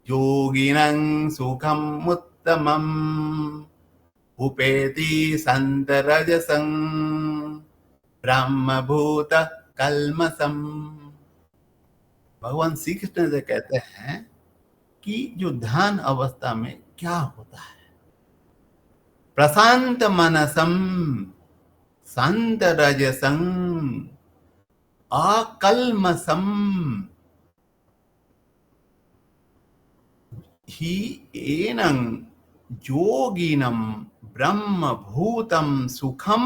योगिनं सुखम् उत्तमम् उपेति संतरजसं ब्रह्मभूत कल्मषम्। भगवान श्री कृष्ण से कहते हैं कि जो ध्यान अवस्था में क्या होता है, प्रशांत मनसम शांत रजसं अकल्मषम ही एनं योगिनं ब्रह्म भूतम सुखम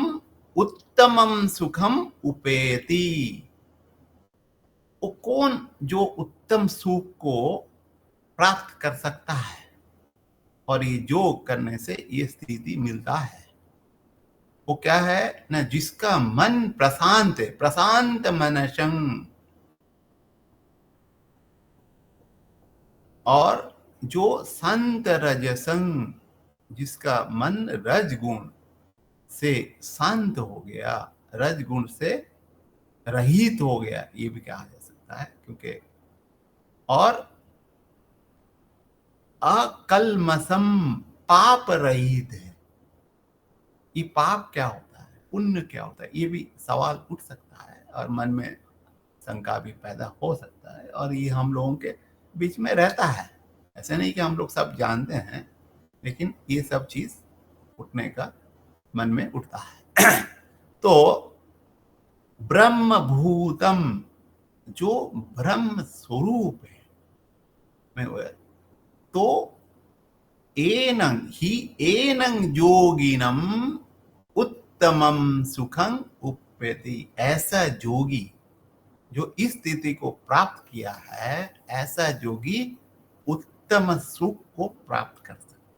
उत्तमम सुखम उपेति। वो कौन जो उत्तम सुख को प्राप्त कर सकता है, और ये योग करने से ये स्थिति मिलता है। वो क्या है ना, जिसका मन प्रशांत है, प्रशांत मनसं, और जो संत रजसं, जिसका मन रजगुण से शांत हो गया, रजगुण से रहित हो गया, ये भी कहा जा सकता है। क्योंकि और अकल्मषम, पाप रहित है। ये पाप क्या होता है, पुण्य क्या होता है, ये भी सवाल उठ सकता है और मन में शंका भी पैदा हो सकता है, और ये हम लोगों के बीच में रहता है। ऐसे नहीं कि हम लोग सब जानते हैं, लेकिन ये सब चीज उठने का मन में उठता है। तो ब्रह्म भूतम, जो ब्रह्म स्वरूप है में वो है, तो एनं ही एनं योगिनम उत्तमम सुखं उप्यति। ऐसा योगी जो इस स्थिति को प्राप्त किया है, ऐसा योगी उत्तम सुख को प्राप्त कर सकता।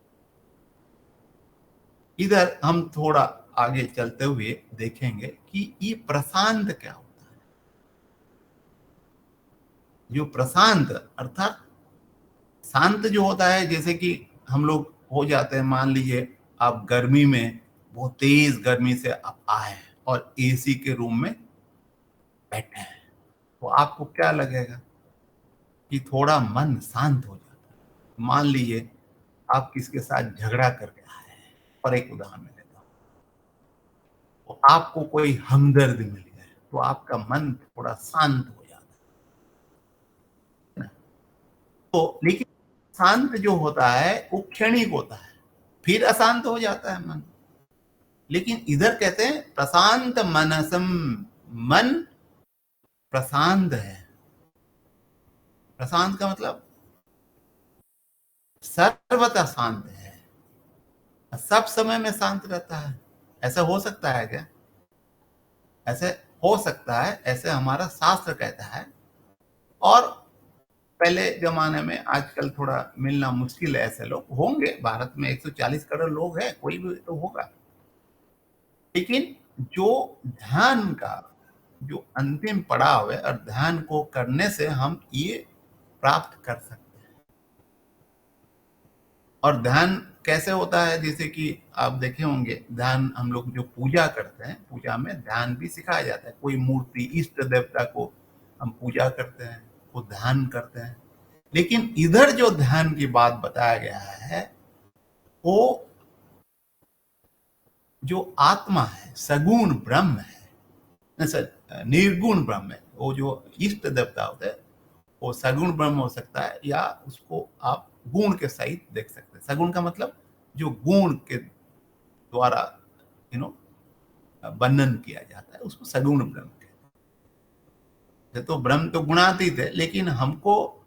इधर हम थोड़ा आगे चलते हुए देखेंगे कि ये प्रशांत क्या होता है। जो प्रशांत अर्थात शांत जो होता है, जैसे कि हम लोग हो जाते हैं, मान लीजिए आप गर्मी में, बहुत तेज गर्मी से आप आए और एसी के रूम में बैठे हैं, तो आपको क्या लगेगा कि थोड़ा मन शांत हो जाता है। मान लीजिए आप किसके साथ झगड़ा करके आए हैं, और एक उदाहरण में देता हूं, तो आपको कोई हमदर्द मिल गया, तो आपका मन थोड़ा शांत हो जाता है ना। तो लेकिन शांत जो होता है वो क्षणिक होता है, फिर अशांत हो जाता है मन। लेकिन इधर कहते हैं प्रशांत मनसम, मन प्रशांत है। प्रशांत का मतलब सर्वथा शांत है, सब समय में शांत रहता है। ऐसा हो सकता है क्या? ऐसे हो सकता है, ऐसे हमारा शास्त्र कहता है। और पहले जमाने में, आजकल थोड़ा मिलना मुश्किल है, ऐसे लोग होंगे भारत में, 140 करोड़ लोग हैं, कोई भी तो होगा। लेकिन जो ध्यान का जो अंतिम पड़ाव है, और ध्यान को करने से हम ये प्राप्त कर सकते हैं। और ध्यान कैसे होता है, जैसे कि आप देखे होंगे, ध्यान हम लोग जो पूजा करते हैं, पूजा में ध्यान भी सिखाया जाता है। कोई मूर्ति, इष्ट देवता को हम पूजा करते हैं, वो ध्यान करते हैं। लेकिन इधर जो ध्यान की बात बताया गया है, वो जो आत्मा है, सगुण ब्रह्म है, निर्गुण ब्रह्म है। वो जो इष्ट देवता होते हैं, वो सगुण ब्रह्म हो सकता है, या उसको आप गुण के सहित देख सकते हैं। सगुण का मतलब जो गुण के द्वारा वर्णन किया जाता है, उसको सगुण ब्रह्म कहते हैं। तो ब्रह्म तो गुणातीत है, लेकिन हमको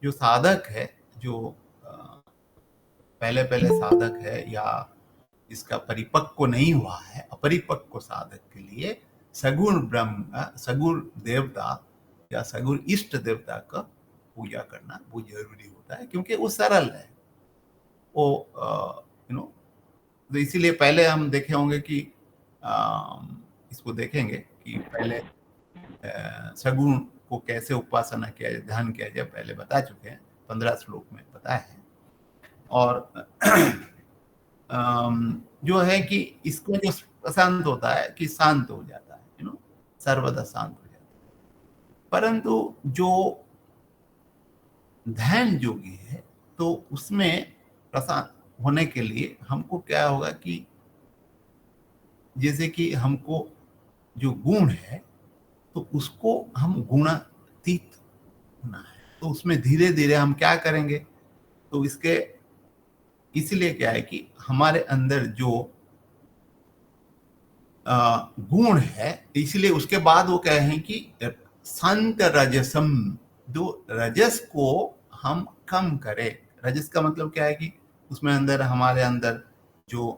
जो साधक है, जो पहले पहले साधक है, या इसका परिपक्व नहीं हुआ है, अपरिपक्व साधक के लिए सगुण ब्रह्म का, सगुण देवता या सगुण इष्ट देवता का पूजा करना बहुत जरूरी होता है, क्योंकि वो सरल है। वो तो इसीलिए पहले हम देखे होंगे कि इसको देखेंगे कि पहले सगुण को कैसे उपासना किया जाए, ध्यान किया जाए, पहले बता चुके हैं, 15 श्लोक में बताया है। और जो है कि इसको जो शांत होता है, कि शांत हो जाता है, सर्वदा शांत हो जाता है। परंतु जो ध्यान योगी है, तो उसमें प्रसन्न होने के लिए हमको क्या होगा कि जैसे कि हमको जो गुण है तो उसको हम गुणातीत होना है, तो उसमें धीरे धीरे हम क्या करेंगे, तो इसके इसलिए क्या है कि हमारे अंदर जो गुण है, इसलिए उसके बाद वो कहे हैं कि संत रजसम, जो रजस को हम कम करें। रजस का मतलब क्या है कि उसमें अंदर हमारे अंदर जो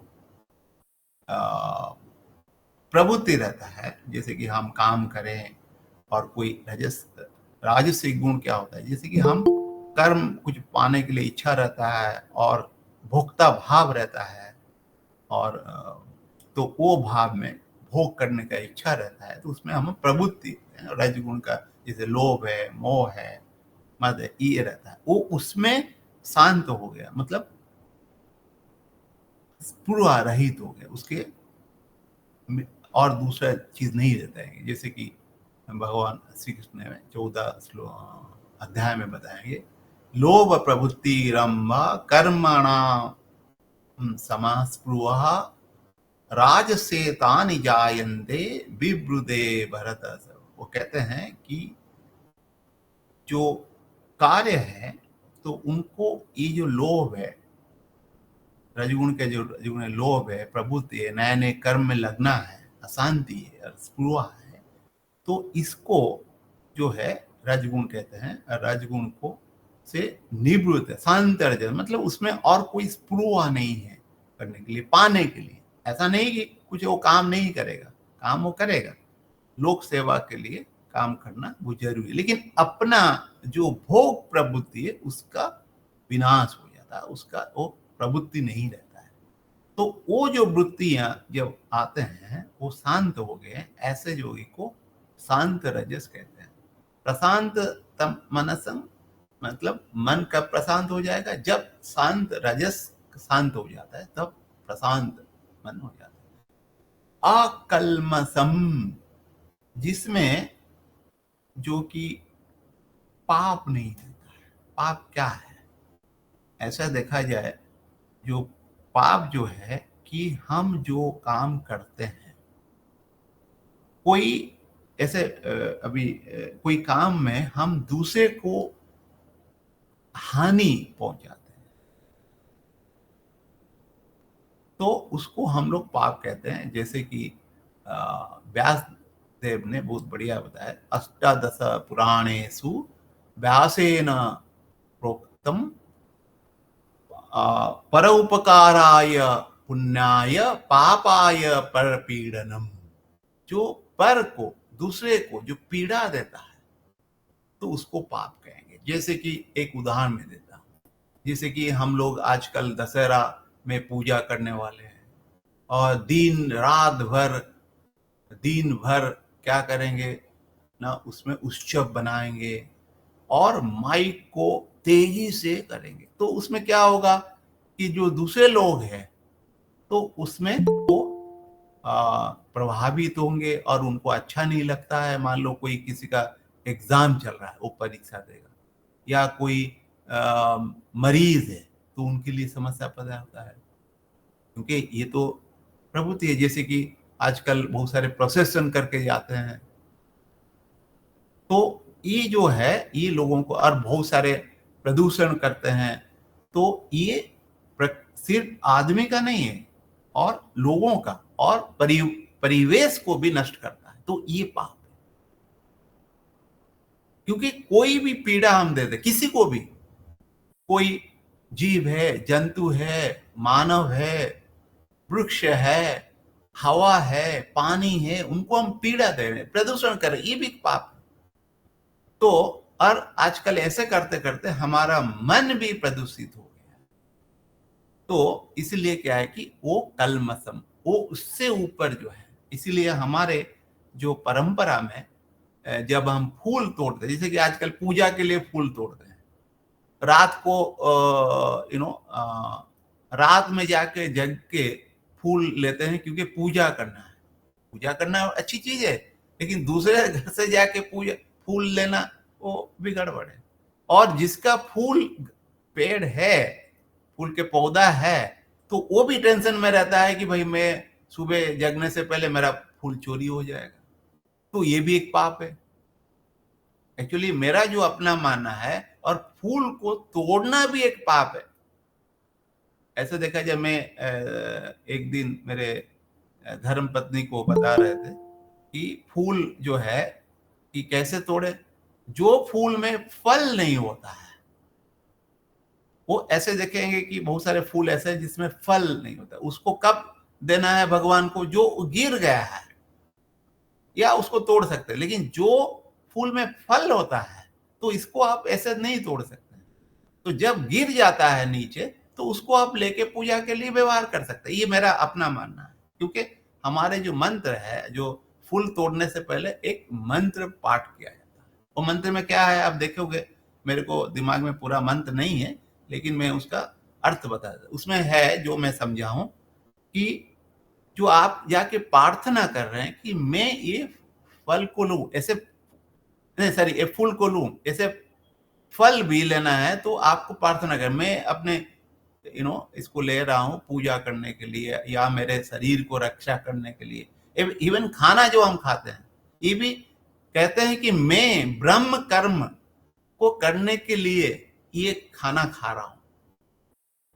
प्रवृत्ति रहता है, जैसे कि हम काम करें, और कोई राजसिक गुण क्या होता है, जैसे कि हम कर्म कुछ पाने के लिए इच्छा रहता है और भोक्ता भाव रहता है, और तो वो भाव में भोग करने का इच्छा रहता है, तो उसमें हम प्रवृत्ति रजगुण का, जैसे लोभ है, मोह है, मद है, ये रहता है, वो उसमें शांत हो गया, मतलब पूरा रहित हो गया, उसके और दूसरा चीज नहीं रहता है। जैसे कि भगवान श्री कृष्ण ने 14 अध्याय में बताएंगे, लोभ प्रवृत्ति रंभा कर्मणा समास्पृहा राजसेतानि जायन्ते विवृदे भरत। वो कहते हैं कि जो कार्य है, तो उनको ये जो लोभ है, रजगुण के जो रजगुण लोभ है, प्रवृत्ति है, नए नए कर्म में लगना है, अशांति है और स्पृहा है, तो इसको जो है रजगुण कहते हैं। रजगुण को से निवृत्त है, शांत रजस, मतलब उसमें और कोई स्पृहा नहीं है करने के लिए, पाने के लिए। ऐसा नहीं कि कुछ वो काम नहीं करेगा, काम वो करेगा, लोक सेवा के लिए काम करना वो जरूरी है, लेकिन अपना जो भोग प्रवृत्ति है उसका विनाश हो जाता है, उसका वो प्रवृत्ति नहीं रहता है। तो वो जो वृत्तियां जब आते हैं वो शांत हो गए, ऐसे योगी को शांत रजस कहते हैं। प्रशांत तम मनसम, मतलब मन का प्रशांत हो जाएगा, जब शांत रजस शांत हो जाता है तब प्रशांत मन हो जाता है। अकल्मसम, जिसमें जो कि पाप नहीं रहता है। पाप क्या है, ऐसा देखा जाए, जो पाप जो है कि हम जो काम करते हैं, कोई ऐसे अभी कोई काम में हम दूसरे को हानि पहुंचाते हैं, तो उसको हम लोग पाप कहते हैं। जैसे कि व्यास देव ने बहुत बढ़िया बताया, अष्टादश पुराणेषु व्यासेन प्रोक्तम परोपकाराय पुण्याय पापाय परपीड़नम। जो पर को, दूसरे को जो पीड़ा देता है, तो उसको पाप कहेंगे। जैसे कि एक उदाहरण में देता हूं, जैसे कि हम लोग आजकल दशहरा में पूजा करने वाले हैं, और दिन भर क्या करेंगे ना, उसमें उत्सव बनाएंगे और माइक को तेजी से करेंगे, तो उसमें क्या होगा कि जो दूसरे लोग हैं तो उसमें वो प्रभावित होंगे और उनको अच्छा नहीं लगता है। मान लो कोई किसी का एग्जाम चल रहा है, वो परीक्षा देगा, या कोई मरीज है, तो उनके लिए समस्या पैदा होता है, क्योंकि ये तो प्रवृत्ति है। जैसे कि आजकल बहुत सारे प्रोसेशन करके जाते हैं, तो ये जो है ये लोगों को, और बहुत सारे प्रदूषण करते हैं, तो ये सिर्फ आदमी का नहीं है, और लोगों का और परिवेश को भी नष्ट करता है, तो ये पाप है। क्योंकि कोई भी पीड़ा हम दे दे किसी को भी, कोई जीव है, जंतु है, मानव है, वृक्ष है, हवा है, पानी है, उनको हम पीड़ा दे रहे हैं, प्रदूषण कर रहे हैं, ये भी पाप है। तो और आजकल ऐसे करते करते हमारा मन भी प्रदूषित हो गया, तो इसलिए क्या है कि वो कलमसम, वो उससे ऊपर जो है। इसलिए हमारे जो परंपरा में जब हम फूल तोड़ते हैं, जैसे कि आजकल पूजा के लिए फूल तोड़ते हैं, रात को रात में जाके जग के फूल लेते हैं, क्योंकि पूजा करना है। पूजा करना अच्छी चीज है, लेकिन दूसरे घर से जाके पूजा फूल लेना वो भी गड़बड़ है। और जिसका फूल पेड़ है, फूल के पौधा है, तो वो भी टेंशन में रहता है कि भाई मैं सुबह जगने से पहले मेरा फूल चोरी हो जाएगा, तो ये भी एक पाप है। एक्चुअली मेरा जो अपना मानना है, और फूल को तोड़ना भी एक पाप है। ऐसे देखा जाए, मैं एक दिन मेरे धर्म पत्नी को बता रहे थे कि फूल जो है कि कैसे तोड़े। जो फूल में फल नहीं होता है, वो ऐसे देखेंगे कि बहुत सारे फूल ऐसे हैं जिसमें फल नहीं होता, उसको कब देना है भगवान को? जो गिर गया है, या उसको तोड़ सकते हैं। लेकिन जो फूल में फल होता है, तो इसको आप ऐसे नहीं तोड़ सकते। तो जब गिर जाता है नीचे, तो उसको आप लेके पूजा के लिए व्यवहार कर सकते हैं। ये मेरा अपना मानना है, क्योंकि हमारे जो मंत्र है, जो फूल तोड़ने से पहले एक मंत्र पाठ किया जाता है। वो मंत्र में क्या है आप देखोगे, मेरे को दिमाग में पूरा मंत्र नहीं है, लेकिन मैं उसका अर्थ बता देता। उसमें है, जो मैं समझा हूं, कि जो आप जाके प्रार्थना कर रहे हैं कि मैं ये फल को लूं, ऐसे नहीं, सॉरी, ये फूल को लूं, ऐसे फल भी लेना है, तो आपको प्रार्थना कर, मैं अपने इसको ले रहा हूं पूजा करने के लिए, या मेरे शरीर को रक्षा करने के लिए। इवन खाना जो हम खाते हैं, ये भी कहते हैं कि मैं ब्रह्म कर्म को करने के लिए ये खाना खा रहा हूं।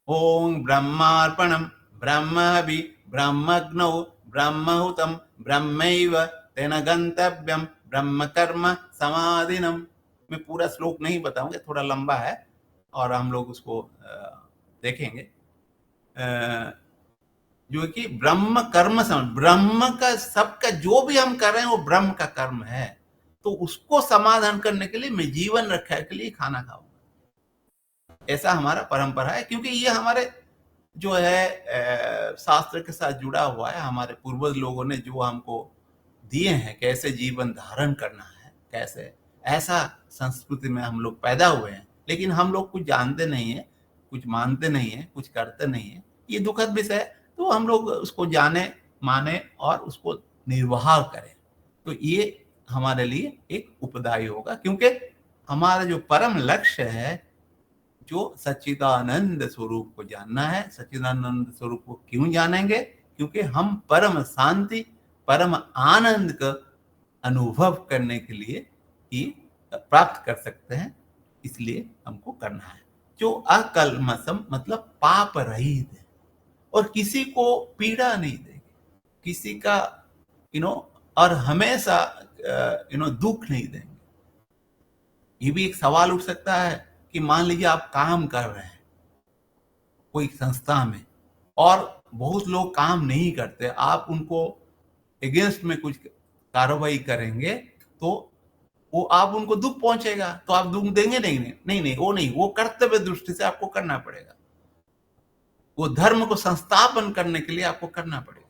ओम ब्रह्मार्पणम ब्रह्मभि ब्रह्मग्नौ ब्रह्महुतम ब्रह्मैव तेन गंतव्यम ब्रह्म कर्म समाधिनम। मैं पूरा श्लोक नहीं बताऊंगा, थोड़ा लंबा है, और हम लोग उसको देखेंगे। जो कि ब्रह्म कर्म ब्रह्म का, सबका जो भी हम कर रहे हैं वो ब्रह्म का कर्म है, तो उसको समाधान करने के लिए मैं जीवन रक्षा के लिए खाना खाऊंगा। ऐसा हमारा परंपरा है, क्योंकि ये हमारे जो है शास्त्र के साथ जुड़ा हुआ है। हमारे पूर्वज लोगों ने जो हमको दिए हैं, कैसे जीवन धारण करना है, कैसे, ऐसा संस्कृति में हम लोग पैदा हुए हैं। लेकिन हम लोग कुछ जानते नहीं है, कुछ मानते नहीं है, कुछ करते नहीं है। ये दुखद विषय है। तो हम लोग उसको जाने, माने और उसको निर्वाह करें, तो ये हमारे लिए एक उपदायी होगा। क्योंकि हमारा जो परम लक्ष्य है, जो सच्चिदानंद स्वरूप को जानना है। सच्चिदानंद स्वरूप को क्यों जानेंगे? क्योंकि हम परम शांति, परम आनंद का अनुभव करने के लिए ही प्राप्त कर सकते हैं, इसलिए हमको करना है। जो अकल्मषम मतलब पाप रहित है, और किसी को पीड़ा नहीं देंगे, किसी का और हमेशा दुख नहीं देंगे। ये भी एक सवाल उठ सकता है कि मान लीजिए आप काम कर रहे हैं कोई संस्था में, और बहुत लोग काम नहीं करते, आप उनको अगेंस्ट में कुछ कार्रवाई करेंगे, तो वो आप उनको दुख पहुंचेगा, तो आप दुख देंगे? नहीं, वो कर्तव्य दृष्टि से आपको करना पड़ेगा। वो धर्म को संस्थापन करने के लिए आपको करना पड़ेगा।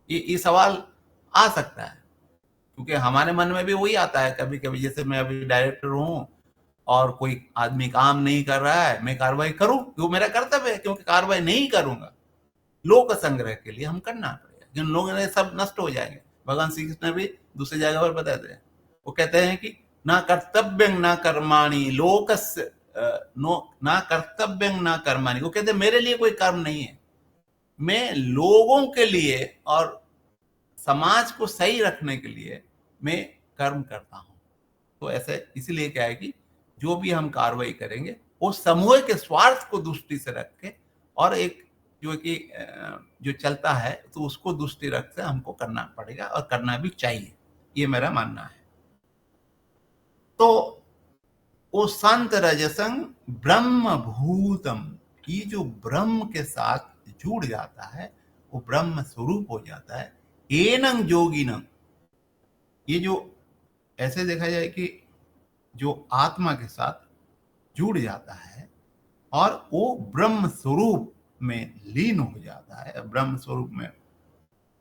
ये सवाल आ सकता है, क्योंकि हमारे मन में भी वही आता है कभी कभी। जैसे मैं अभी डायरेक्टर हूं, और कोई आदमी काम नहीं कर रहा है, मैं कार्रवाई करूं, वो मेरा कर्तव्य है। क्योंकि कार्रवाई नहीं करूंगा, लोक संग्रह के लिए हम करना पड़ेगा, जिन लोगों ने सब नष्ट हो जाएंगे। भगवान श्री कृष्ण भी दूसरी जगह पर बताते हैं, वो कहते हैं कि ना कर्तव्यं ना कर्माणि लोकस्य ना कर्तव्यं ना कर्माणि। वो कहते हैं मेरे लिए कोई कर्म नहीं है, मैं लोगों के लिए और समाज को सही रखने के लिए मैं कर्म करता हूं। तो ऐसे इसलिए क्या है कि जो भी हम कार्रवाई करेंगे, वो समूह के स्वार्थ को दृष्टि से रख के, और एक जो कि जो चलता है, तो उसको दृष्टि रख से हमको करना पड़ेगा, और करना भी चाहिए। ये मेरा मानना है। तो वो संत रजसंग ब्रह्म भूतम, ये जो ब्रह्म के साथ जुड़ जाता है, वो ब्रह्म स्वरूप हो जाता है। एनंग जोगिनंग, ये जो ऐसे देखा जाए कि जो आत्मा के साथ जुड़ जाता है, और वो ब्रह्म स्वरूप में लीन हो जाता है, ब्रह्म स्वरूप में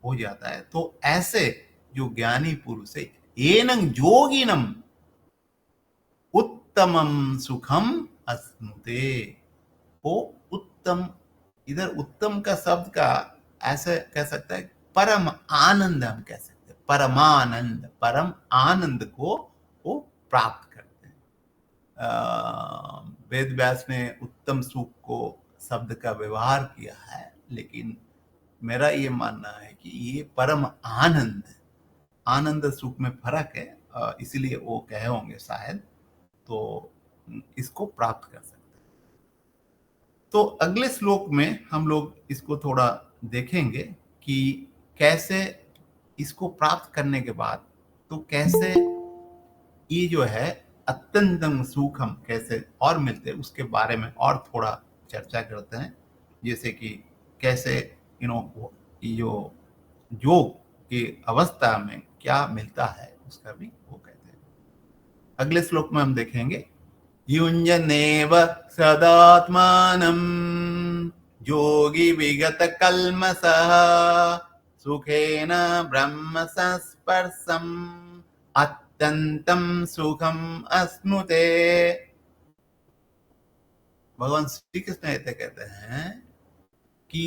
हो जाता है, तो ऐसे जो ज्ञानी पुरुष है, एनंग जोगिनम उत्तमम सुखम अस्नुते। वो उत्तम, इधर उत्तम का शब्द का ऐसे कह सकता है परम आनंद, हम कह सकते हैं परमानंद, परम आनंद को वो प्राप्त करते हैं। वेद व्यास ने उत्तम सुख को शब्द का व्यवहार किया है, लेकिन मेरा ये मानना है कि ये परम आनंद, आनंद सुख में फर्क है, इसीलिए वो कहे होंगे शायद, तो इसको प्राप्त कर सकते हैं। तो अगले श्लोक में हम लोग इसको थोड़ा देखेंगे कि कैसे इसको प्राप्त करने के बाद तो कैसे ये जो है अत्यंतम सुख हम कैसे और मिलते हैं, उसके बारे में और थोड़ा चर्चा करते हैं। जैसे कि कैसे ये जो योग की अवस्था में क्या मिलता है उसका भी वो कहते हैं। अगले श्लोक में हम देखेंगे, युञ्जनेव सदात्मानं योगी विगत कल्मषः सुखेन ब्रह्म संस्पर्शम् अत्यंतम सुखम अश्नुते। भगवान श्री कृष्ण ऐसे कहते हैं कि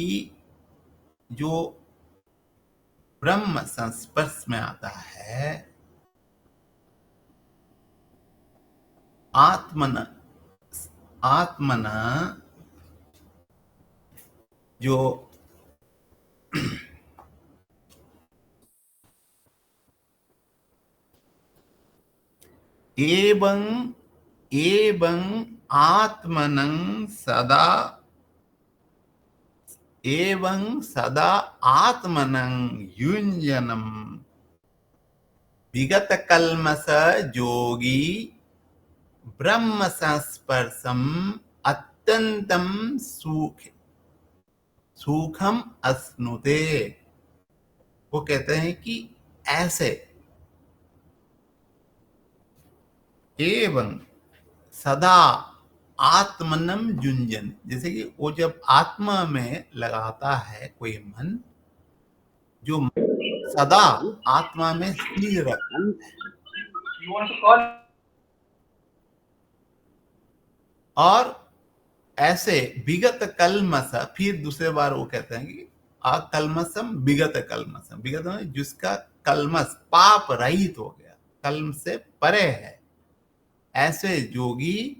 जो ब्रह्म संस्पर्श में आता है, आत्मना जो एवं आत्मनं सदा आत्मनं युञ्जनं विगत कल्मष योगी ब्रह्म संस्पर्शम अत्यंतम सुखम अश्नुते। वो कहते हैं कि ऐसे एवं सदा आत्मनम युञ्जन, जैसे कि वो जब आत्मा में लगाता है कोई मन, जो सदा आत्मा में स्थिर रहता है, और ऐसे विगत कल्मष, फिर दूसरे बार वो कहते हैं कि अकल्मषम विगत कल्मषम, विगत में जिसका कल्मष पाप रहित हो गया, कल्म से परे है, ऐसे योगी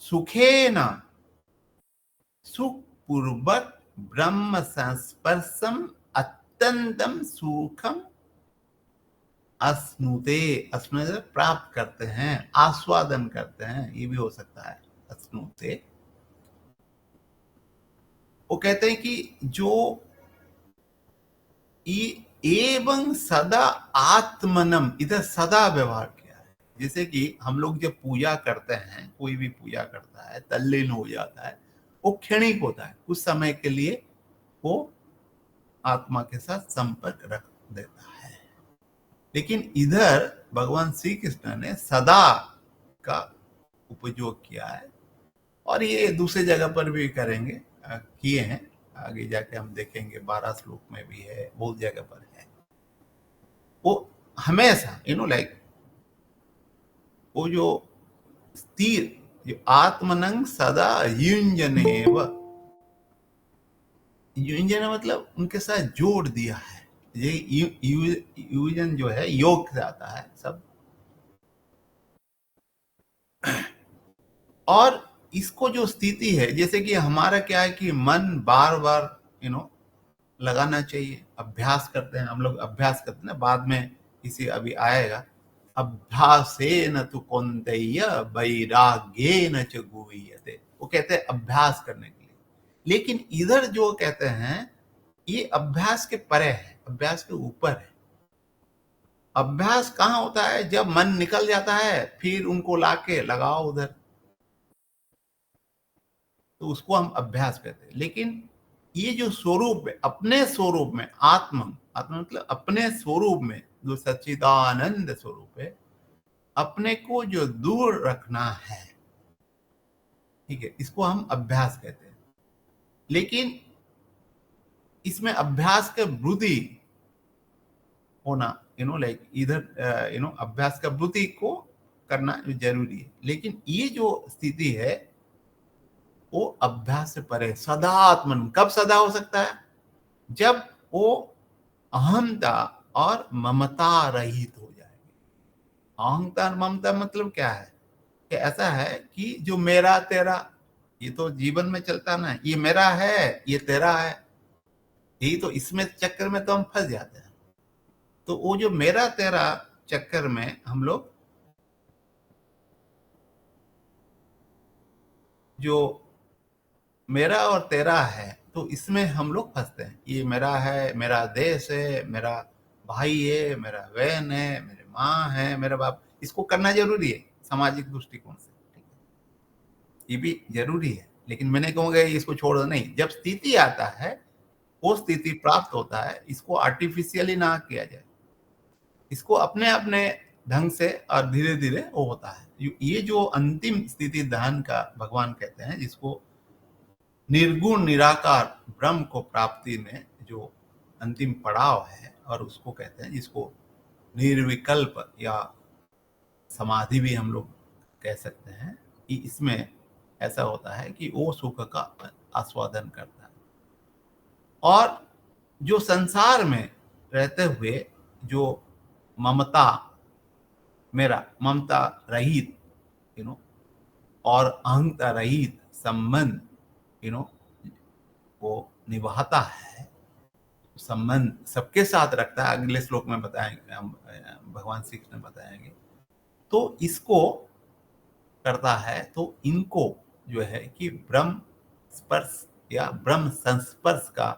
सुखेन सुख पूर्वक ब्रह्म संस्पर्शम अत्यंतम सुखम अश्नुते, अश्नुते प्राप्त करते हैं, आस्वादन करते हैं, ये भी हो सकता है अश्नुते। वो कहते हैं कि जो एवं सदा आत्मनम, इधर सदा व्यवहार किया है। जैसे कि हम लोग जब पूजा करते हैं, कोई भी पूजा करता है, तल्लीन हो जाता है, वो क्षणिक होता है, कुछ समय के लिए वो आत्मा के साथ संपर्क रख देता है। लेकिन इधर भगवान श्री कृष्ण ने सदा का उपयोग किया है, और ये दूसरे जगह पर भी करेंगे, किए हैं, आगे जाके हम देखेंगे 12 श्लोक में भी है, बहुत जगह पर है। वो हमेशा लाइक वो जो स्थिर, जो आत्मनं सदा युञ्जनेव, युञ्जन मतलब उनके साथ जोड़ दिया है। ये युजन जो है योग से आता है सब, और इसको जो स्थिति है, जैसे कि हमारा क्या है कि मन बार बार लगाना चाहिए, अभ्यास करते हैं हम लोग, अभ्यास करते हैं ना, बाद में इसी अभी आएगा, अभ्यासेन तु कौन्तेय वैराग्येन च गुह्यते। वो कहते हैं अभ्यास करने के लिए, लेकिन इधर जो कहते हैं ये अभ्यास के परे है, अभ्यास के ऊपर है। अभ्यास कहाँ होता है? जब मन निकल जाता है, फिर उनको लाके लगाओ उधर, तो उसको हम अभ्यास कहते हैं। लेकिन ये जो स्वरूप है, अपने स्वरूप में आत्मा मतलब अपने स्वरूप में जो सच्चिदानंद स्वरूप है, अपने को जो दूर रखना है, ठीक है, इसको हम अभ्यास कहते हैं। लेकिन इसमें अभ्यास का वृद्धि होना, लाइक इधर अभ्यास का वृद्धि को करना जरूरी है। लेकिन ये जो स्थिति है वो अभ्यास से परे, सदा आत्मन। कब सदा हो सकता है? जब वो अहंता और ममता रहित हो जाएगी। अहंता और ममता मतलब क्या है? कि ऐसा है कि जो मेरा तेरा, ये तो जीवन में चलता ना, ये मेरा है ये तेरा है, यही तो, इसमें चक्कर में तो हम फंस जाते हैं। तो वो जो मेरा तेरा चक्कर में हम लोग जो मेरा और तेरा है, तो इसमें हम लोग फंसते हैं। ये मेरा है, मेरा देश है, मेरा भाई है, मेरा बहन है, मेरे माँ है, मेरा बाप, इसको करना जरूरी है सामाजिक दृष्टिकोण से, ठीक है, ये भी जरूरी है। लेकिन मैंने कहूँगा इसको छोड़ दो, नहीं, जब स्थिति आता है, वो स्थिति प्राप्त होता है, इसको आर्टिफिशियली ना किया जाए, इसको अपने अपने ढंग से और धीरे धीरे वो होता है। ये जो अंतिम स्थिति ध्यान का भगवान कहते हैं, जिसको निर्गुण निराकार ब्रह्म को प्राप्ति में जो अंतिम पड़ाव है, और उसको कहते हैं, जिसको निर्विकल्प या समाधि भी हम लोग कह सकते हैं, कि इसमें ऐसा होता है कि वो सुख का आस्वादन करता है। और जो संसार में रहते हुए जो ममता, मेरा ममता रहित, और अहंता रहित संबंध, वो निभाता है, संबंध सबके साथ रखता है, अगले श्लोक में बताएंगे हम, भगवान श्री कृष्ण बताएंगे। तो इसको करता है, तो इनको जो है कि ब्रह्म स्पर्श या ब्रह्म संस्पर्श का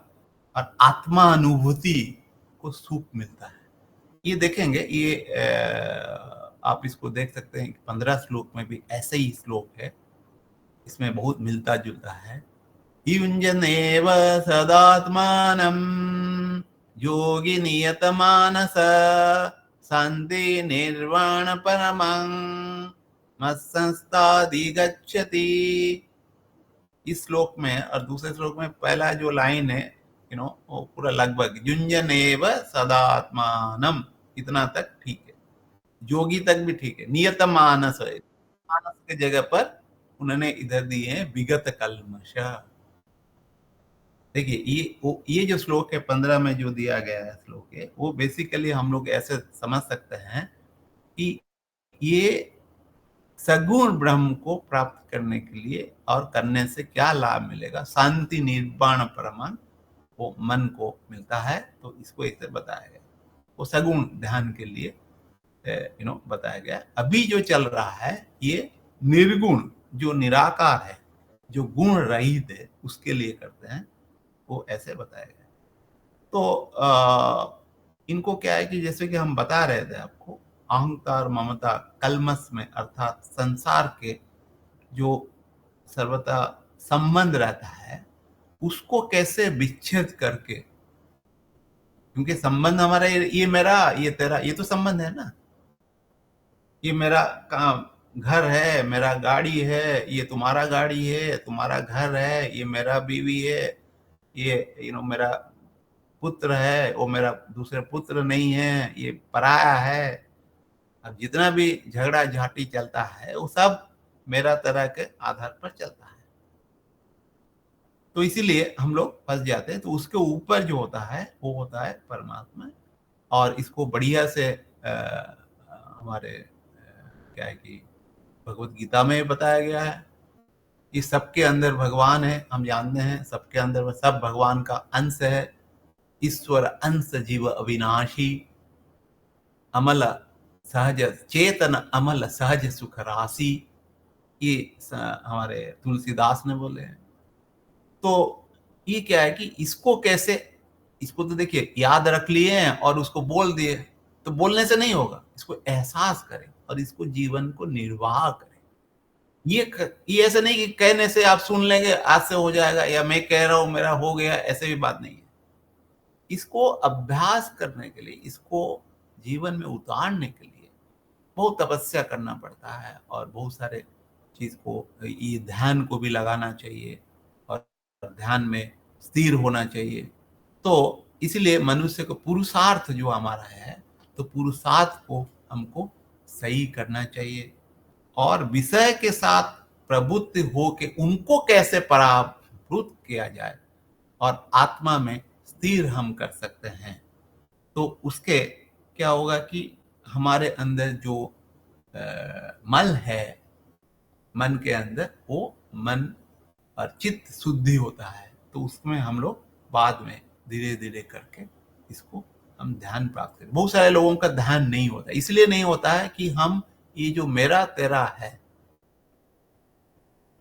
और आत्मा अनुभूति को सुख मिलता है। ये देखेंगे, ये आप इसको देख सकते हैं, 15 श्लोक में भी ऐसे ही श्लोक है, इसमें बहुत मिलता जुलता है। युञ्जनेव सदात्मानं योगी नियतमानस शान्ति निर्वाण परमं मत्संस्थाधिगच्छति। इस श्लोक में और दूसरे श्लोक में पहला जो लाइन है, वो पूरा लगभग युञ्जनेव सदात्मानम, इतना तक ठीक है, योगी तक भी ठीक है, नियत मानस है, मानस के जगह पर उन्होंने इधर दिए हैं विगत कल्मश। देखिए, ये जो श्लोक है 15 में जो दिया गया है श्लोक है, वो बेसिकली हम लोग ऐसे समझ सकते हैं कि ये सगुण ब्रह्म को प्राप्त करने के लिए और करने से क्या लाभ मिलेगा, शांति निर्वाण परमं, वो मन को मिलता है। तो इसको ऐसे बताया गया, वो सगुण ध्यान के लिए बताया गया। अभी जो चल रहा है ये निर्गुण, जो निराकार है, जो गुण रहित है, उसके लिए करते हैं, वो ऐसे बताया गया। तो इनको क्या है कि जैसे कि हम बता रहे थे आपको, अहंकार ममता कलमस में, अर्थात संसार के जो सर्वथा संबंध रहता है, उसको कैसे विच्छेद करके, क्योंकि संबंध हमारा ये मेरा ये तेरा, ये तो संबंध है ना, ये मेरा घर है, मेरा गाड़ी है, ये तुम्हारा गाड़ी है, तुम्हारा घर है, ये मेरा बीवी है, ये मेरा पुत्र है, वो मेरा दूसरे पुत्र नहीं है, ये पराया है। अब जितना भी झगड़ा झाटी चलता है, वो सब मेरा तरह के आधार पर चलता है। तो इसीलिए हम लोग फंस जाते हैं। तो उसके ऊपर जो होता है वो होता है परमात्मा। और इसको बढ़िया से हमारे क्या है कि भगवत गीता में बताया गया है कि सबके अंदर भगवान है, हम जानते हैं, सबके अंदर सब भगवान का अंश है। ईश्वर अंश जीव अविनाशी, अमल सहज चेतन, अमल सहज सुख राशि, ये हमारे तुलसीदास ने बोले हैं। तो ये क्या है कि इसको कैसे, इसको तो देखिए याद रख लिए हैं और उसको बोल दिए, तो बोलने से नहीं होगा, इसको एहसास करें और इसको जीवन को निर्वाह करें। ये ऐसे नहीं कि कहने से आप सुन लेंगे आज से हो जाएगा, या मैं कह रहा हूं मेरा हो गया, ऐसे भी बात नहीं है। इसको अभ्यास करने के लिए, इसको जीवन में उतारने के लिए बहुत तपस्या करना पड़ता है, और बहुत सारे चीज को, ये ध्यान को भी लगाना चाहिए और ध्यान में स्थिर होना चाहिए। तो इसलिए मनुष्य को पुरुषार्थ जो हमारा है, तो पुरुषार्थ को हमको सही करना चाहिए, और विषय के साथ प्रवृत्त होके उनको कैसे पराभूत किया जाए और आत्मा में स्थिर हम कर सकते हैं। तो उसके क्या होगा कि हमारे अंदर जो मल है, मन के अंदर वो मन और चित्त शुद्धि होता है, तो उसमें हम लोग बाद में धीरे धीरे करके इसको हम ध्यान प्राप्त करें। बहुत सारे लोगों का ध्यान नहीं होता, इसलिए नहीं होता है कि हम ये जो मेरा तेरा है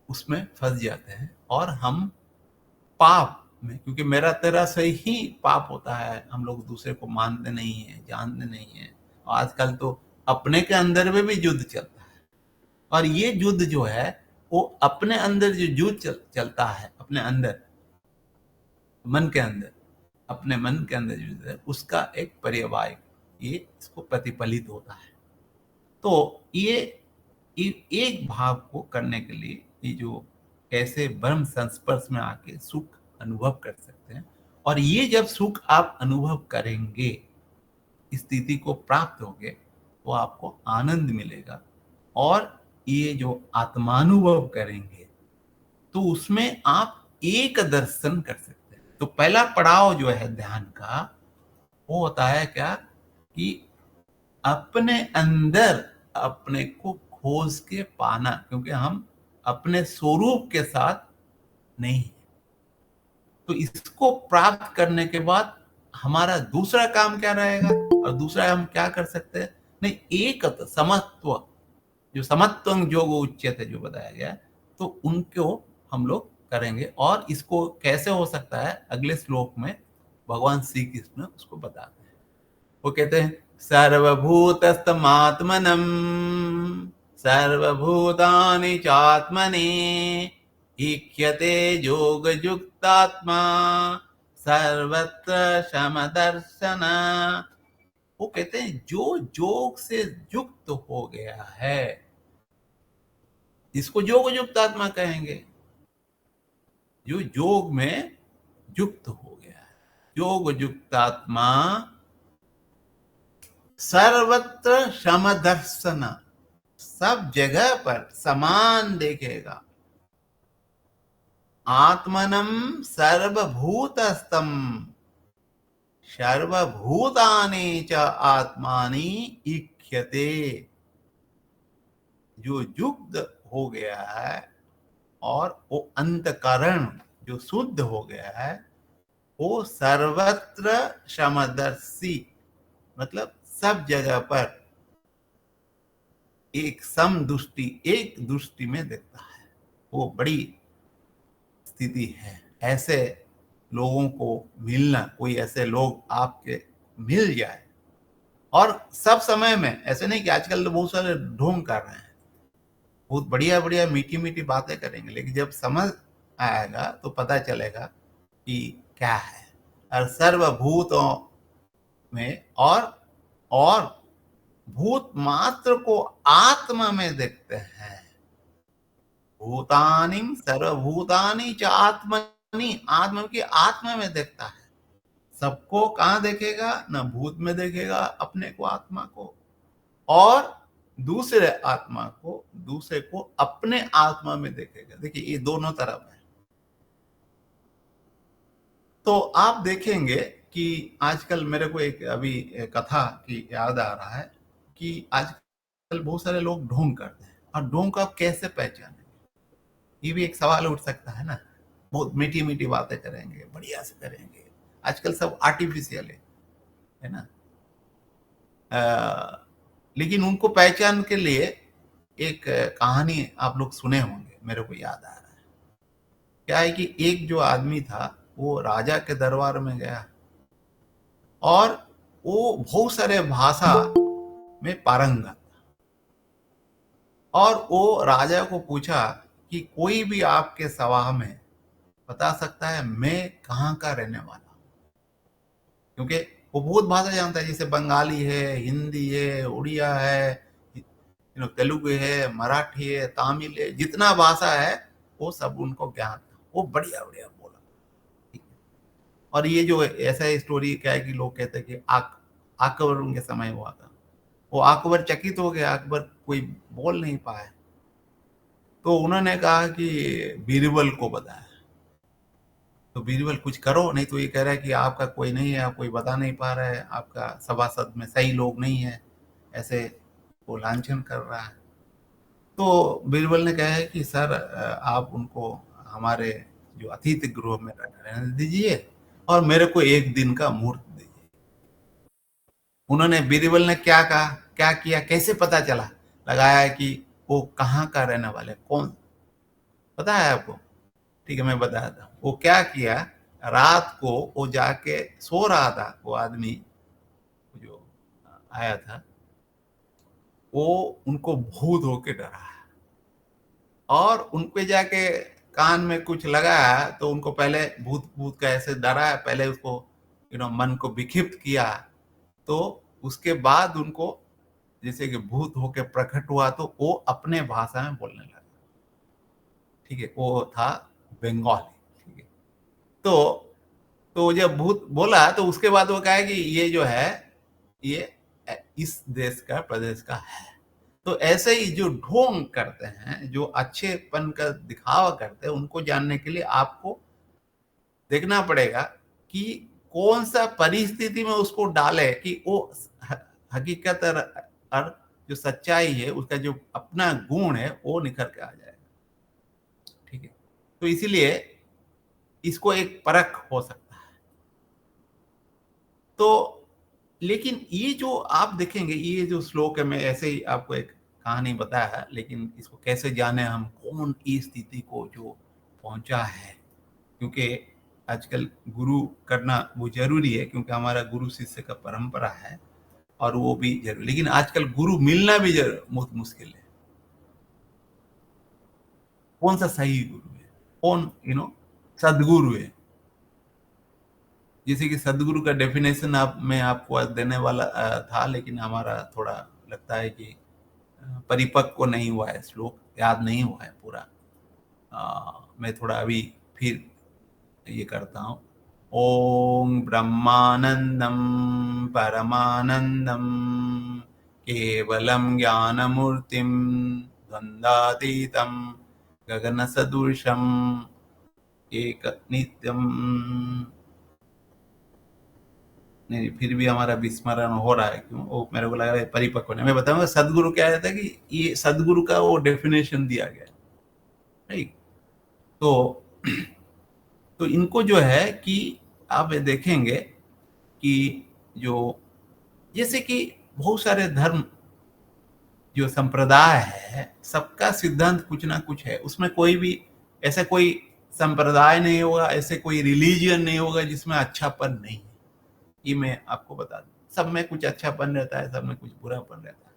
उसमें फंस जाते हैं, और हम पाप में, क्योंकि मेरा तेरा से ही पाप होता है, हम लोग दूसरे को मानते नहीं है, जानते नहीं है। आजकल तो अपने के अंदर में भी युद्ध चलता है, और ये युद्ध जो है वो अपने अंदर जो युद्ध चलता है, अपने अंदर मन के अंदर, अपने मन के अंदर युद्ध है, उसका एक पर्यायवाची ये इसको प्रतिफलित होता है। तो ये एक भाव को करने के लिए ये जो कैसे ब्रह्म संस्पर्श में आके सुख अनुभव कर सकते हैं, और ये जब सुख आप अनुभव करेंगे, स्थिति को प्राप्त होगे, तो आपको आनंद मिलेगा, और ये जो आत्मानुभव करेंगे तो उसमें आप एक दर्शन कर सकते हैं। तो पहला पड़ाव जो है ध्यान का वो होता है क्या, कि अपने अंदर अपने को खोज के पाना, क्योंकि हम अपने स्वरूप के साथ नहीं है। तो इसको प्राप्त करने के बाद हमारा दूसरा काम क्या रहेगा, और दूसरा हम क्या कर सकते हैं, नहीं, एक समत्व, जो समत्व योग उच्यते जो बताया गया, तो उनको हम लोग करेंगे। और इसको कैसे हो सकता है, अगले श्लोक में भगवान श्री कृष्ण उसको बताते हैं। वो कहते हैं सर्वभूतस्तमात्मनम सर्वभूतानि चात्मनि ईक्ष्यते योगयुक्तात्मा सर्वत्र समदर्शन। वो कहते हैं जो योग से युक्त हो गया है, इसको योग युक्त आत्मा कहेंगे, जो योग में युक्त हो गया है। योग युक्त आत्मा सर्वत्र समदर्शन, सब जगह पर समान देखेगा। आत्मनम सर्वभूतस्थम सर्वभूतानि च आत्मानि ईक्ष्यते। जो युक्त हो गया है और वो अंतकरण जो शुद्ध हो गया है, वो सर्वत्र समदर्शी, मतलब सब जगह पर एक सम दृष्टि, एक दृष्टि में देखता है। वो बड़ी स्थिति है। ऐसे लोगों को मिलना, कोई ऐसे लोग आपके मिल जाए, और सब समय में, ऐसे नहीं कि आजकल तो बहुत सारे ढोंग कर रहे हैं, बहुत बढ़िया बढ़िया मीठी मीठी बातें करेंगे, लेकिन जब समझ आएगा तो पता चलेगा कि क्या है। और सर्वभूतों में और भूत मात्र को आत्मा में देखते हैं। भूतानि सर्वभूतानि च आत्मनि, आत्मा की आत्मा में देखता है। सबको कहां देखेगा, न भूत में देखेगा अपने को, आत्मा को, और दूसरे आत्मा को, दूसरे को अपने आत्मा में देखेगा। देखिए ये दोनों तरफ है। तो आप देखेंगे कि आजकल मेरे को एक अभी कथा की याद आ रहा है कि आजकल बहुत सारे लोग ढोंग करते हैं, और ढोंग को आप कैसे पहचानेंगे, ये भी एक सवाल उठ सकता है ना। बहुत मीठी मीठी बातें करेंगे, बढ़िया से करेंगे, आजकल सब आर्टिफिशियल है ना। लेकिन उनको पहचान के लिए एक कहानी आप लोग सुने होंगे, मेरे को याद आ रहा है। क्या है कि एक जो आदमी था वो राजा के दरबार में गया, और वो बहुत सारे भाषा में पारंगत था, और वो राजा को पूछा कि कोई भी आपके सभा में बता सकता है मैं कहाँ का रहने वाला हूँ, क्योंकि वो बहुत भाषा जानता है, जैसे बंगाली है, हिंदी है, उड़िया है, तेलुगु है, मराठी है, तमिल है, जितना भाषा है वो सब उनको ज्ञान था। वो बढ़िया बढ़िया बोला, ठीक है। और ये जो ऐसा स्टोरी क्या है कि लोग कहते हैं कि अकबर उनके समय हुआ था, वो अकबर चकित हो गया, अकबर कोई बोल नहीं पाया, तो उन्होंने कहा कि बीरबल को बताया, तो बीरबल कुछ करो, नहीं तो ये कह रहा है कि आपका कोई नहीं है, आप कोई बता नहीं पा रहा है, आपका सभासद में सही लोग नहीं है, ऐसे वो लांछन कर रहा है। तो बीरबल ने कहा है कि सर आप उनको हमारे जो अतिथि गृह में रहने दीजिए और मेरे को एक दिन का मुहूर्त दीजिए। उन्होंने बीरबल ने क्या कहा, क्या किया, कैसे पता चला, लगाया कि वो कहाँ का रहने वाले, कौन, पता है आपको? ठीक है, मैं बताता हूँ। वो क्या किया, रात को वो जाके सो रहा था, वो आदमी जो आया था, वो उनको भूत होके डरा और उन पे जाके कान में कुछ लगाया, तो उनको पहले भूत भूत का ऐसे डरा, पहले उसको मन को विक्षिप्त किया, तो उसके बाद उनको जैसे कि भूत होके प्रकट हुआ, तो वो अपने भाषा में बोलने लगा। ठीक है, वो था बंगाली। ठीक है, तो जब भूत बोला, तो उसके बाद वो कहा कि ये जो है, ये इस देश का, प्रदेश का है। तो ऐसे ही जो ढोंग करते हैं, जो अच्छेपन का दिखावा करते हैं, उनको जानने के लिए आपको देखना पड़ेगा कि कौन सा परिस्थिति में उसको डाले कि वो हकीकत और जो सच्चाई है, उसका जो अपना गुण है, वो निखर के आ जाएगा। ठीक है, तो इसीलिए इसको एक परख हो सकता है। तो लेकिन ये जो आप देखेंगे, ये जो श्लोक है, मैं ऐसे ही आपको एक कहानी बताया है, लेकिन इसको कैसे जाने हम, कौन इस स्थिति को जो पहुंचा है, क्योंकि आजकल गुरु करना वो जरूरी है, क्योंकि हमारा गुरु शिष्य का परंपरा है और वो भी जरूरी, लेकिन आजकल गुरु मिलना भी बहुत मुश्किल है। कौन सा सही गुरु है, कौन सदगुरु है? जैसे कि सदगुरु का डेफिनेशन मैं आपको आज देने वाला था, लेकिन हमारा थोड़ा लगता है कि परिपक्व नहीं हुआ है, श्लोक याद नहीं हुआ है पूरा। मैं थोड़ा अभी फिर ये करता हूँ। ओम ब्रह्मानंदम परमानंदम केवलम ज्ञानमूर्तिम द्वंद्वातीतम गगन सदृशम एक नित्यम। नहीं, फिर भी हमारा विस्मरण हो रहा है, क्यों? वो मेरे को लग रहा है परिपक्व नहीं। मैं बताऊंगा सदगुरु क्या रहता है, कि ये सदगुरु का वो डेफिनेशन दिया गया है। राइट, तो तो इनको जो है कि आप ये देखेंगे कि जो जैसे कि बहुत सारे धर्म, जो संप्रदाय है, सबका सिद्धांत कुछ ना कुछ है, उसमें कोई भी ऐसा कोई संप्रदाय नहीं होगा, ऐसे कोई रिलीजियन नहीं होगा जिसमें अच्छापन नहीं है। ये मैं आपको बता दूं, सब में कुछ अच्छापन रहता है, सब में कुछ बुरापन रहता है।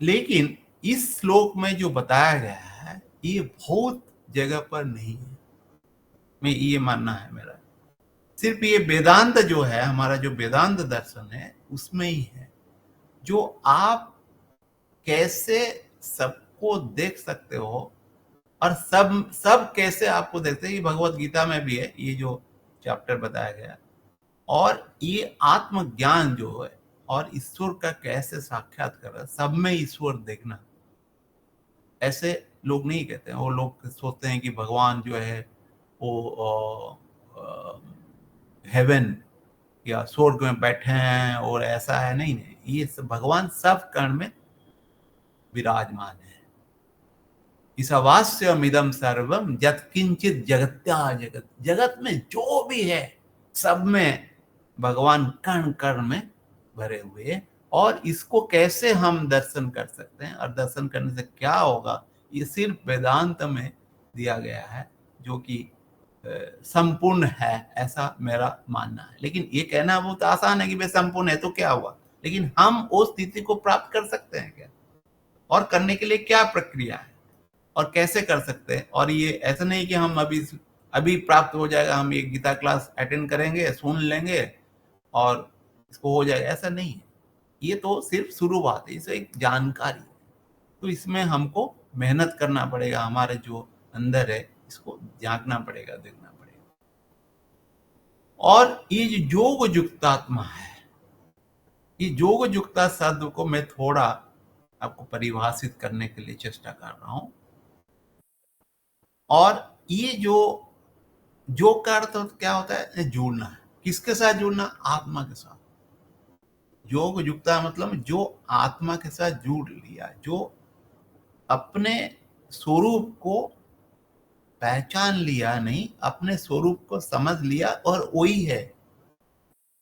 लेकिन इस श्लोक में जो बताया गया है, ये बहुत जगह पर नहीं है, मैं ये मानना है मेरा। सिर्फ ये वेदांत जो है, हमारा जो वेदांत दर्शन है, उसमें ही है, जो आप कैसे सबको देख सकते हो और सब सब कैसे आपको देखते हैं। ये भगवत गीता में भी है, ये जो चैप्टर बताया गया। और ये आत्मज्ञान जो है और ईश्वर का कैसे साक्षात्कार, सब में ईश्वर देखना, ऐसे लोग नहीं कहते हैं। वो लोग सोचते हैं कि भगवान जो है वो हेवन या स्वर्ग में बैठे हैं और ऐसा है, नहीं नहीं, ये भगवान सब कण में विराजमान है। ईशावास्यमिदं सर्वम यत्किंचित जगत्या जगत, जगत में जो भी है, सब में भगवान कण कण में भरे हुए। और इसको कैसे हम दर्शन कर सकते हैं और दर्शन करने से क्या होगा, ये सिर्फ वेदांत में दिया गया है, जो कि संपूर्ण है, ऐसा मेरा मानना है। लेकिन ये कहना बहुत आसान है कि वे संपूर्ण है तो क्या हुआ, लेकिन हम उस स्थिति को प्राप्त कर सकते हैं क्या, और करने के लिए क्या प्रक्रिया है और कैसे कर सकते हैं। और ये ऐसा नहीं कि हम अभी प्राप्त हो जाएगा, हम एक गीता क्लास अटेंड करेंगे, सुन लेंगे और इसको हो जाएगा, ऐसा नहीं है। ये तो सिर्फ शुरुआत है, इसे एक जानकारी। तो इसमें हमको मेहनत करना पड़ेगा, हमारे जो अंदर है इसको झांकना पड़ेगा, देखना पड़ेगा। और ये जो योग युक्तात्मा है, ये योग युक्ता शब्द को मैं थोड़ा आपको परिभाषित करने के लिए चेष्टा कर रहा हूं। और ये जो का अर्थ क्या होता है, जुड़ना है। किसके साथ जुड़ना? आत्मा के साथ। योग युक्ता मतलब जो आत्मा के साथ जुड़ लिया, जो अपने स्वरूप को पहचान लिया नहीं, अपने स्वरूप को समझ लिया और वही है,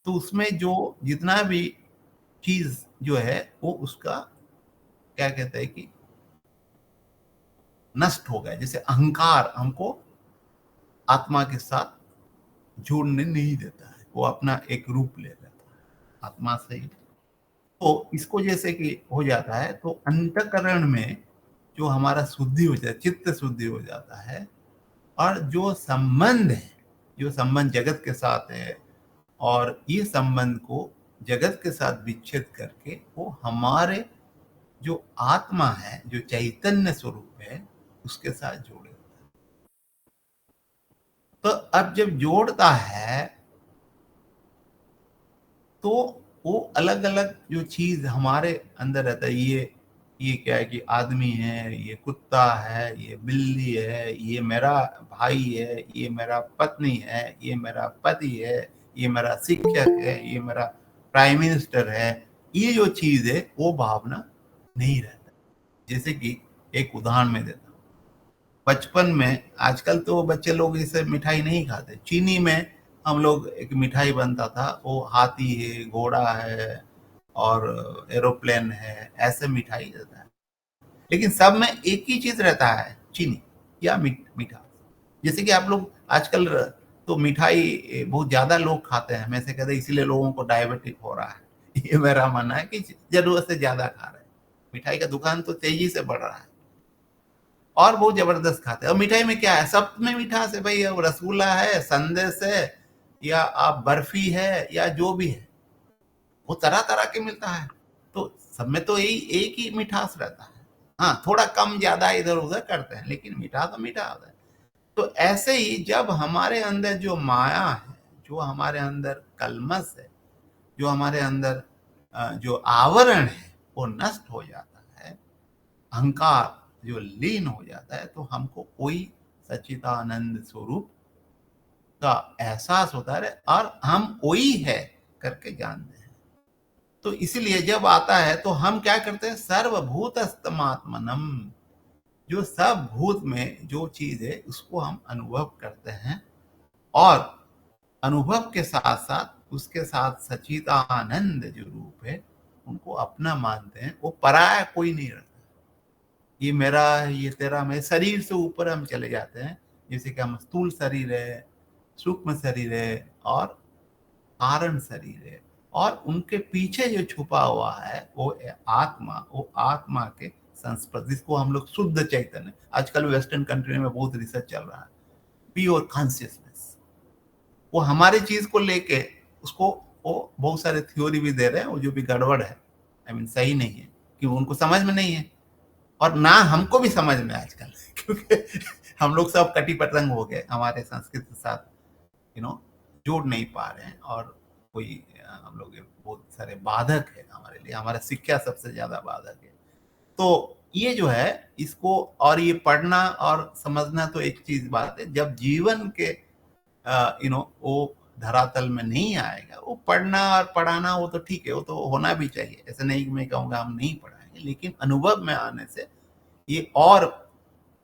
तो उसमें जो जितना भी चीज जो है वो उसका क्या कहते हैं कि नष्ट हो गया। जैसे अहंकार हमको आत्मा के साथ जोड़ने नहीं देता है, वो अपना एक रूप ले लेता है आत्मा से ही। तो इसको जैसे कि हो जाता है तो अंतकरण में जो हमारा शुद्धि हो जाता है, चित्त शुद्धि हो जाता है, और जो संबंध है, जो संबंध जगत के साथ है, और ये संबंध को जगत के साथ विच्छेद करके वो हमारे जो आत्मा है, जो चैतन्य स्वरूप है, उसके साथ जोड़े। तो अब जब जोड़ता है तो वो अलग अलग जो चीज हमारे अंदर रहता है, ये क्या है कि आदमी है, ये कुत्ता है, ये बिल्ली है, ये मेरा भाई है, ये मेरा पत्नी है, ये मेरा पति है, ये मेरा शिक्षक है, ये मेरा प्राइम मिनिस्टर है, ये जो चीज है वो भावना नहीं रहता। जैसे कि एक उदाहरण में देता हूँ, बचपन में, आजकल तो बच्चे लोग इसे मिठाई नहीं खाते, चीनी में हम लोग एक मिठाई बनता था, वो हाथी है, घोड़ा है और एरोप्लेन है, ऐसे मिठाई रहता है। लेकिन सब में एक ही चीज रहता है, चीनी या मीठा। जैसे कि आप लोग आजकल तो मिठाई बहुत ज्यादा लोग खाते हैं, मैं से कहते हैं इसीलिए लोगों को डायबिटिक हो रहा है। ये मेरा मानना है कि जरूरत से ज्यादा खा रहे हैं। मिठाई का दुकान तो तेजी से बढ़ रहा है और बहुत जबरदस्त खाते हैं। और मिठाई में क्या है, सब में मिठास है भाई, अब रसगुल्ला है, संदेश है, या आप बर्फी है, या जो भी है, वो तरह तरह के मिलता है। तो सब में तो यही एक ही मिठास रहता है। हाँ, थोड़ा कम ज्यादा इधर उधर करते हैं, लेकिन मीठा तो मीठा होता है। तो ऐसे ही जब हमारे अंदर जो माया है, जो हमारे अंदर कलमस है, जो हमारे अंदर जो आवरण है, वो नष्ट हो जाता है, अहंकार जो लीन हो जाता है, तो हमको कोई सच्चिदानंद स्वरूप का एहसास होता है और हम वही है करके जानते हैं। तो इसलिए जब आता है तो हम क्या करते हैं, सर्वभूतस्तमात्मनम, जो सब भूत में जो चीज है उसको हम अनुभव करते हैं, और अनुभव के साथ साथ उसके साथ सच्चिदानंद जो रूप है उनको अपना मानते हैं। वो पराया कोई नहीं रहता, ये मेरा है, ये तेरा, मैं शरीर से ऊपर हम चले जाते हैं। जैसे कि हम स्थूल शरीर है, सूक्ष्म शरीर है और कारण शरीर है, और उनके पीछे जो छुपा हुआ है वो है आत्मा, वो आत्मा के संस्पर्श, जिसको हम लोग शुद्ध चैतन्य, आजकल वेस्टर्न कंट्री में बहुत रिसर्च चल रहा है, प्योर कॉन्शियसनेस, वो हमारी चीज को लेके उसको वो बहुत सारे थ्योरी भी दे रहे हैं, वो जो भी गड़बड़ है, आई मीन सही नहीं है, कि उनको समझ में नहीं है, और ना हमको भी समझ में आजकल, क्योंकि हम लोग सब कटी पतंग हो गए, हमारे संस्कृत के साथ जोड़ नहीं पा रहे हैं, और कोई हम लोग बहुत सारे बाधक है हमारे लिए, हमारा शिक्षा सबसे ज्यादा बाधक है। तो ये जो है इसको, और ये पढ़ना और समझना तो एक चीज बात है, जब जीवन के वो धरातल में नहीं आएगा, वो पढ़ना और पढ़ाना वो तो ठीक है, वो तो होना भी चाहिए, ऐसे नहीं कि मैं कहूँगा हम नहीं पढ़ाएंगे, लेकिन अनुभव में आने से ये और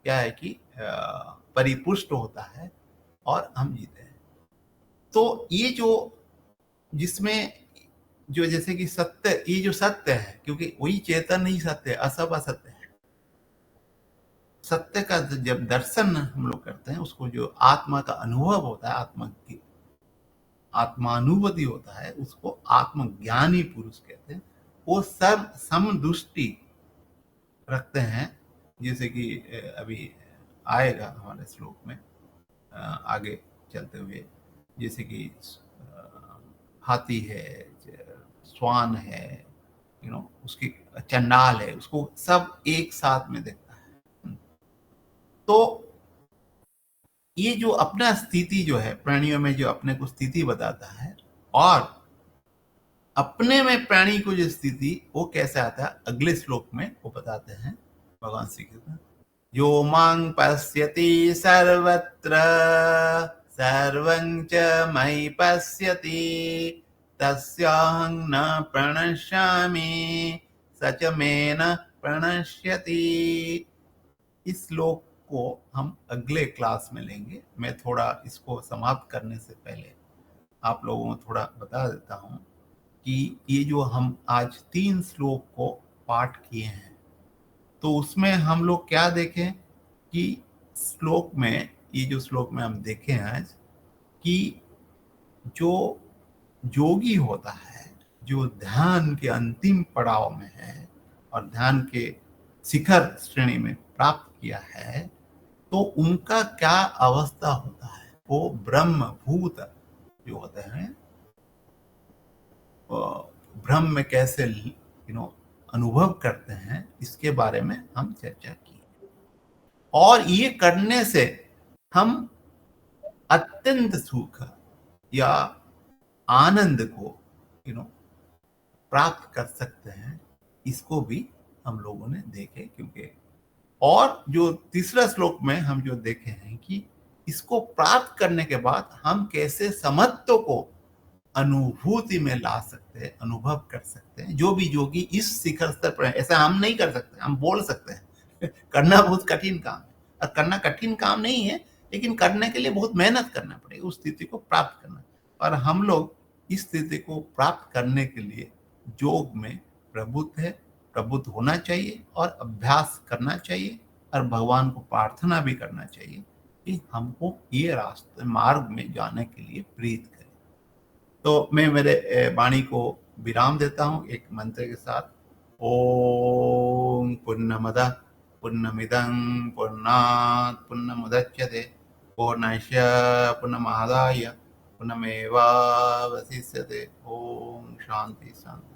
क्या है कि परिपुष्ट होता है और हम जीते हैं। तो ये जो जिसमें जो जैसे कि सत्य, ये जो सत्य है, क्योंकि वही चेतन ही सत्य है, असब असत्य है। सत्य का जब दर्शन हम लोग करते हैं, उसको जो आत्मा का अनुभव होता है, आत्मा की आत्मानुभूति होता है, उसको आत्मज्ञानी पुरुष कहते हैं। वो सब समदृष्टि रखते हैं, जैसे कि अभी आएगा हमारे श्लोक में आगे चलते हुए, जैसे कि हाथी है, स्वान है, उसकी चंडाल है, उसको सब एक साथ में देखता है। तो ये जो अपना स्थिति जो है प्राणियों में, जो अपने को स्थिति बताता है, और अपने में प्राणी को जो स्थिति वो कैसे आता है, अगले श्लोक में वो बताते हैं भगवान श्री कृष्ण। यो मां पश्यति सर्वत्र सर्वं च मयि पश्यति तस्याहं न प्रणश्यामि स च मे न प्रणश्यति। इस श्लोक को हम अगले क्लास में लेंगे। मैं थोड़ा इसको समाप्त करने से पहले आप लोगों को थोड़ा बता देता हूँ कि ये जो हम आज 3 श्लोक को पाठ किए हैं, तो उसमें हम लोग क्या देखें कि श्लोक में, ये जो श्लोक में हम देखें आज, कि जो योगी होता है, जो ध्यान के अंतिम पड़ाव में है और ध्यान के शिखर श्रेणी में प्राप्त किया है, तो उनका क्या अवस्था होता है, वो ब्रह्म भूत जो होते हैं, ब्रह्म में कैसे अनुभव करते हैं, इसके बारे में हम चर्चा की। और ये करने से हम अत्यंत सुख या आनंद को प्राप्त कर सकते हैं, इसको भी हम लोगों ने देखे। क्योंकि और जो तीसरा श्लोक में हम जो देखे हैं कि इसको प्राप्त करने के बाद हम कैसे समत्व को अनुभूति में ला सकते हैं, अनुभव कर सकते हैं। जो भी योगी इस शिखर स्तर पर है, ऐसा हम नहीं कर सकते, हम बोल सकते हैं करना बहुत कठिन काम है, और करना कठिन काम नहीं है, लेकिन करने के लिए बहुत मेहनत करना पड़ेगा उस स्थिति को प्राप्त करना। और हम लोग इस स्थिति को प्राप्त करने के लिए योग में प्रबुद्ध होना चाहिए और अभ्यास करना चाहिए, और भगवान को प्रार्थना भी करना चाहिए कि हमको ये रास्ते मार्ग में जाने के लिए प्रेरित करें। तो मैं मेरे वाणी को विराम देता हूँ एक मंत्र के साथ। ओम पूर्णमदः पूर्णमिदं पूर्णात् पूर्णमुदच्यते पूर्णस्य पूर्णमादाय पूर्णमेवावशिष्यते। ओम शांति शांति।